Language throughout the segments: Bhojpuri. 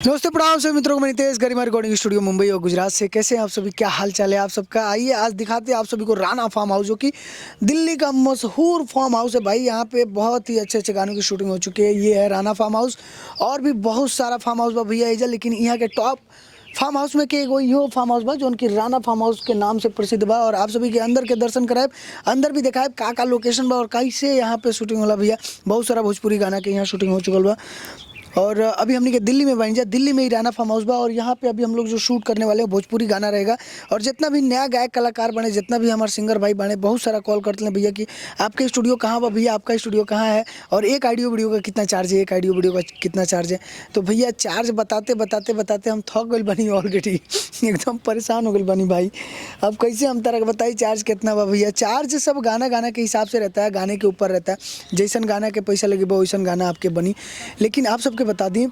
नमस्ते प्रणाम सभी मित्रों को। मैं नितेश गरिमा रिकॉर्डिंग स्टूडियो मुंबई और गुजरात से। कैसे हैं आप सभी, क्या हाल चाल है आप सबका। आइए आज दिखाते हैं आप सभी को राना फार्म हाउस, जो कि दिल्ली का मशहूर फार्म हाउस है भाई। यहाँ पे बहुत ही अच्छे अच्छे गानों की शूटिंग हो चुकी है। ये है राना फार्म हाउस। और भी बहुत सारा फार्म हाउस बा भैया एजा, लेकिन यहाँ के टॉप फार्म हाउस में के एगो इहो फार्म हाउस बा जो उनकी राना फार्म हाउस के नाम से प्रसिद्ध बा। और आप सभी के अंदर के दर्शन कराए, अंदर भी दिखाए का लोकेशन बा और कैसे यहाँ पे शूटिंग होला भैया। बहुत सारा भोजपुरी गाना के यहाँ शूटिंग हो चुकल बा। और अभी हमने के दिल्ली में बन जा, दिल्ली में ही राना फार्म हाउस बा। और यहाँ पे अभी हम लोग जो शूट करने वाले हैं भोजपुरी गाना रहेगा। और जितना भी नया गायक कलाकार बने, जितना भी हमारे सिंगर भाई बने, बहुत सारा कॉल करते हैं भैया कि आपके स्टूडियो कहाँ बा भैया, आपका स्टूडियो कहाँ है और एक ऑडियो वीडियो का कितना चार्ज है, एक ऑडियो वीडियो का कितना चार्ज है। तो भैया चार्ज बताते बताते बताते हम थक गए बनी ऑलरेडी एकदम परेशान हो गए बनी भाई। अब कैसे हम तरह बताई चार्ज कितना बा भैया। चार्ज सब गाना गाना के हिसाब से रहता है, गाने के ऊपर रहता है। जैसन गाना के पैसा लगे वैसन गाना आपके बनी। लेकिन आप सबके बता दें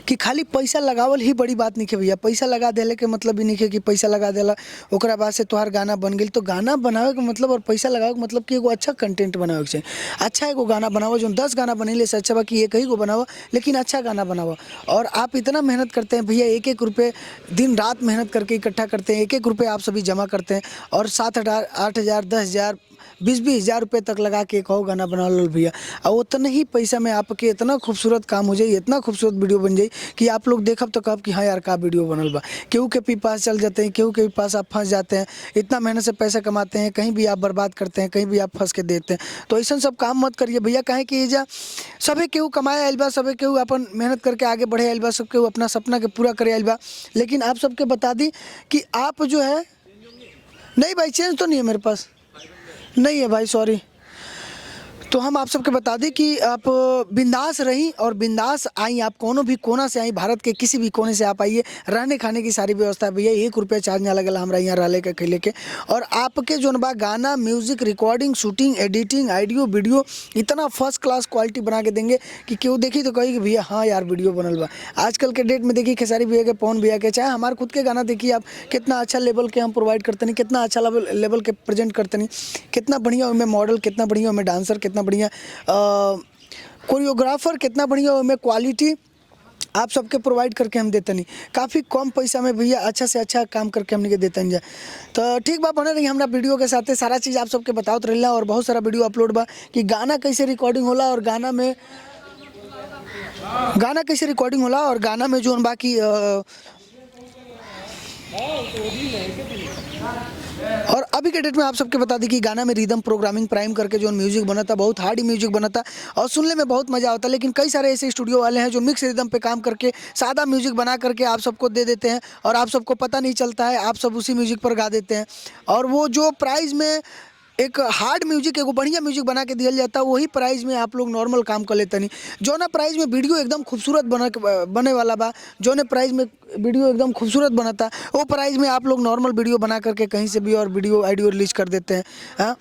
कि खाली पैसा लगावल ही बड़ी बात नहीं है भैया। पैसा लगा देले के मतलब ही नहीं है कि पैसा लगा देला ओकरा बाद से तोहार गाना बन गई। तो गाना बनावे के मतलब और पैसा लगावे के मतलब कि एगो अच्छा कंटेंट बनावे के चाहिए। अच्छा एगो गाना बनावा, जो 10 गाना बनेले से अच्छा बा कि एक ही गो बनावा, लेकिन अच्छा गाना बनावा। और आप इतना मेहनत करते हैं भैया, एक एक रुपये दिन रात मेहनत करके इकट्ठा करते हैं, एक एक रुपये आप सभी जमा करते हैं। और 7,000 8,000 10,000 20-20 हज़ार रुपये तक लगा के एक और गाना बना लो भैया। और उतने ही पैसा में आपके इतना खूबसूरत काम हो जाए, इतना खूबसूरत वीडियो बन जाए कि आप लोग देखब तो कब कि हाँ यार का वीडियो बनल बा। केहू के भी पास चल जाते हैं, केहू के भी पास आप फंस जाते हैं। इतना मेहनत से पैसा कमाते हैं, कहीं भी आप बर्बाद करते हैं, कहीं भी आप फंस के देते हैं। तो ऐसा सब काम मत करिए भैया। काहे कि एजा सभी केहू कमाए आइल बा, सभी केहू अपन मेहनत करके आगे बढ़े आइल बा, सब केहू अपना सपना के पूरा करे आइल बा। लेकिन आप सबके बता दी कि आप जो है, नहीं भाई चेंज तो नहीं है मेरे पास, नहीं है भाई सॉरी। तो हम आप सबके बता दें कि आप बिंदास रहीं और बिंदास आई। आप कोनो भी कोना से आई, भारत के किसी भी कोने से आप आइए। रहने खाने की सारी व्यवस्था है भैया, 1 रुपया चार्ज ना लगेगा हमारा यहाँ रहने के खेले के। और आपके जो बा गाना, music, recording, shooting, editing, audio video इतना फर्स्ट क्लास क्वालिटी बना के देंगे कि केहू देखी तो कही कि भैया हाँ यार वीडियो बनल बा। आजकल के डेट में देखिए खेसारी भैया के, पवन भैया के, चाहे हमारे खुद के गाना देखिए आप, कितना अच्छा लेवल के हम प्रोवाइड करते नहीं, कितना अच्छा लेवल के प्रेजेंट करते नहीं, कितना बढ़िया उनमें मॉडल, कितना बढ़िया उनमें डांसर, कितना बढ़िया कोरियोग्राफर, कितना बढ़िया उनमें क्वालिटी आप सबके प्रोवाइड करके हम देते नहीं। काफ़ी कम पैसा में भैया अच्छा से अच्छा काम करके हमने के देते हैं। तो ठीक बा, बने रही हमारा वीडियो के साथ सारा चीज़ आप सबके बताओ तो रही। और बहुत सारा वीडियो अपलोड बा कि गाना कैसे रिकॉर्डिंग होला और गाना कैसे रिकॉर्डिंग होला और गाना में जो बाकी और अभी के डेट में आप सबके बता दी कि गाना में रिदम प्रोग्रामिंग प्राइम करके जो म्यूजिक बना था, बहुत हार्ड म्यूजिक बना था और सुनने में बहुत मज़ा आता। लेकिन कई सारे ऐसे स्टूडियो वाले हैं जो मिक्स रिदम पे काम करके सादा म्यूजिक बना करके आप सबको दे देते हैं और आप सबको पता नहीं चलता है, आप सब उसी म्यूजिक पर गा देते हैं। और वो जो प्राइस में एक हार्ड म्यूजिक, एगो बढ़िया म्यूजिक बना के दिया जाता है, वही प्राइस में आप लोग नॉर्मल काम कर लेते नहीं। जो ना प्राइस में वीडियो एकदम खूबसूरत बने वाला बा, जो ना प्राइस में वीडियो एकदम खूबसूरत बनाता, वो प्राइस में आप लोग नॉर्मल वीडियो बना करके कहीं से भी और वीडियो ऑडियो रिलीज कर देते हैं। हाँ,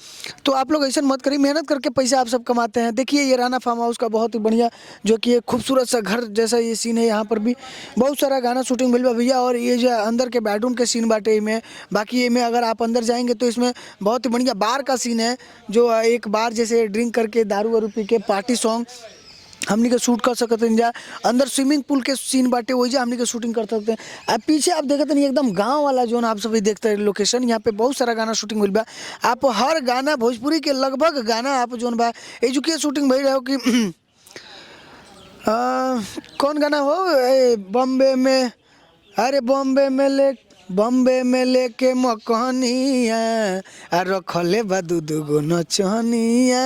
तो आप लोग ऐसा मत करिए, मेहनत करके पैसा आप सब कमाते हैं। देखिए ये राना फार्म हाउस का बहुत ही बढ़िया, जो कि एक खूबसूरत सा घर जैसा ये सीन है। यहाँ पर भी बहुत सारा गाना शूटिंग मिल बा भैया। और ये जो अंदर के बेडरूम के सीन बाटे में, बाकी में अगर आप अंदर जाएंगे तो इसमें बहुत ही बढ़िया बार का सीन है, जो एक बार जैसे ड्रिंक करके दारू वारू पी के पार्टी सॉन्ग हमनी के शूट कर सकते हैं। जा अंदर स्विमिंग पूल के सीन बाटे वही जा हमनी के शूटिंग कर सकते हैं। अब पीछे आप देखते नहीं एकदम गांव वाला जोन आप सभी देखते हैं लोकेशन, यहाँ पे बहुत सारा गाना शूटिंग हुई बा। आप हर गाना भोजपुरी के लगभग गाना आप जोन बा एजुके शूटिंग भई रहो कि कौन गाना हो बॉम्बे में, अरे बॉम्बे में लेके मकहनिया रखले बा दूगो नचनिया,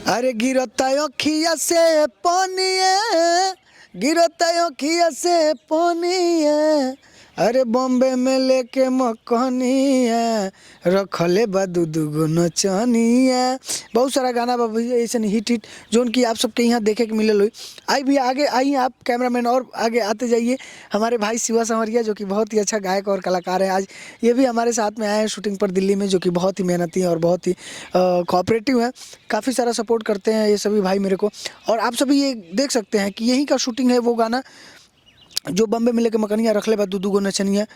अरे गिरता अखिया से पानिया, गिरता अखिया से पानिया, अरे बॉम्बे में लेके मकहनिया रखले बा दूगो नचनिया। बहुत सारा गाना बा भैया ऐसे हिट जोन कि आप सबके यहाँ देखे के मिलल हुई। आई भी आगे आई आप कैमरामैन और आगे आते जाइए। हमारे भाई शिवा संवरिया जो कि बहुत ही अच्छा गायक और कलाकार है, आज ये भी हमारे साथ में आए हैं शूटिंग पर दिल्ली में, जो कि बहुत ही मेहनती हैं और बहुत ही कोऑपरेटिव हैं। काफ़ी सारा सपोर्ट करते हैं ये सभी भाई मेरे को। और आप सभी ये देख सकते हैं कि यहीं का शूटिंग है वो गाना जो बॉम्बे में लेके मकनिया रखले बा दूगो नचनिया।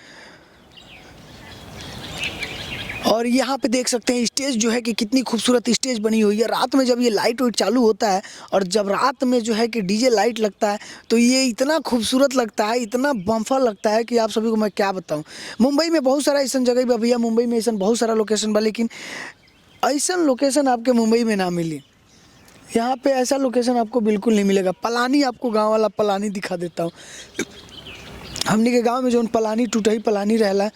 और यहाँ पे देख सकते हैं स्टेज जो है कि कितनी खूबसूरत स्टेज बनी हुई है। रात में जब ये लाइट वाइट चालू होता है और जब रात में जो है कि डीजे लाइट लगता है तो ये इतना खूबसूरत लगता है, इतना बम्फर लगता है कि आप सभी को मैं क्या बताऊँ। मुंबई में बहुत सारा ऐसा जगह बा भैया, मुंबई में ऐसा बहुत सारा लोकेशन बा, लेकिन ऐसा लोकेशन आपके मुंबई में ना मिली। यहाँ पे ऐसा लोकेशन आपको बिल्कुल नहीं मिलेगा। पलानी, आपको गाँव वाला पलानी दिखा देता हूँ। हमनी के गांव में जो पलानी टूटही पलानी रहला,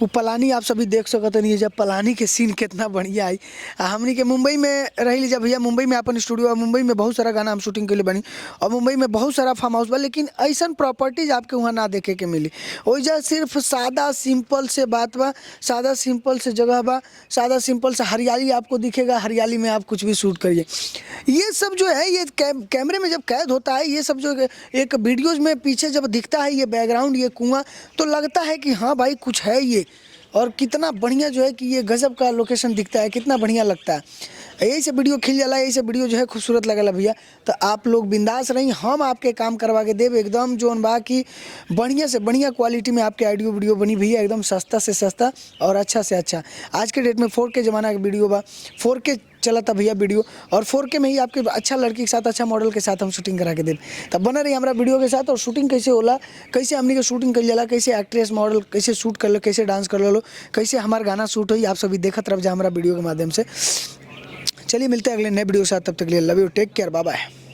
वो पलानी आप सभी देख सकते नहीं है। जब पलानी के सीन कितना बढ़िया आई। हमनी के मुंबई में रही लीजिए भैया, मुंबई में अपन स्टूडियो है, मुंबई में बहुत सारा गाना हम शूटिंग के लिए बनी और मुंबई में बहुत सारा फार्म हाउस बा, लेकिन ऐसा प्रॉपर्टीज आपके वहाँ ना देखे के मिली। वजह सिर्फ सादा सिंपल से बात बा, सादा सिंपल से जगह बा, सादा सिंपल से हरियाली आपको दिखेगा। हरियाली में आप कुछ भी शूट करिए। ये सब जो है ये कैमरे में जब कैद होता है, ये सब जो एक वीडियोज़ में पीछे जब दिखता है ये बैकग्राउंड, ये कुआं, तो लगता है कि हाँ भाई कुछ है ये। और कितना बढ़िया जो है कि ये गजब का लोकेशन दिखता है, कितना बढ़िया लगता है। यही से वीडियो खिल जाला, यही से वीडियो जो है खूबसूरत लगला भैया। तो आप लोग बिंदास रही, हम आपके काम करवा के देव एकदम जोन बा कि बढ़िया से बढ़िया क्वालिटी में आपके ऑडियो वीडियो बनी भैया, एकदम सस्ता से सस्ता और अच्छा से अच्छा। आज के डेट में 4K ज़माना का वीडियो बा, 4K चला था भैया वीडियो, और 4K में ही आपके अच्छा लड़की के साथ, अच्छा मॉडल के साथ हम शूटिंग करा के दें। तब बना रही हमारा वीडियो के साथ। और शूटिंग कैसे होला, कैसे हमने के शूटिंग कर जाला, कैसे एक्ट्रेस मॉडल कैसे शूट कर लो, कैसे डांस कर लो, कैसे हमारा गाना शूट हुई, आप सभी देखत रह जा हमारा वीडियो के माध्यम से। चलिए मिलते हैं अगले नए वीडियो के साथ, तब तक के लिए love you, take care, bye by.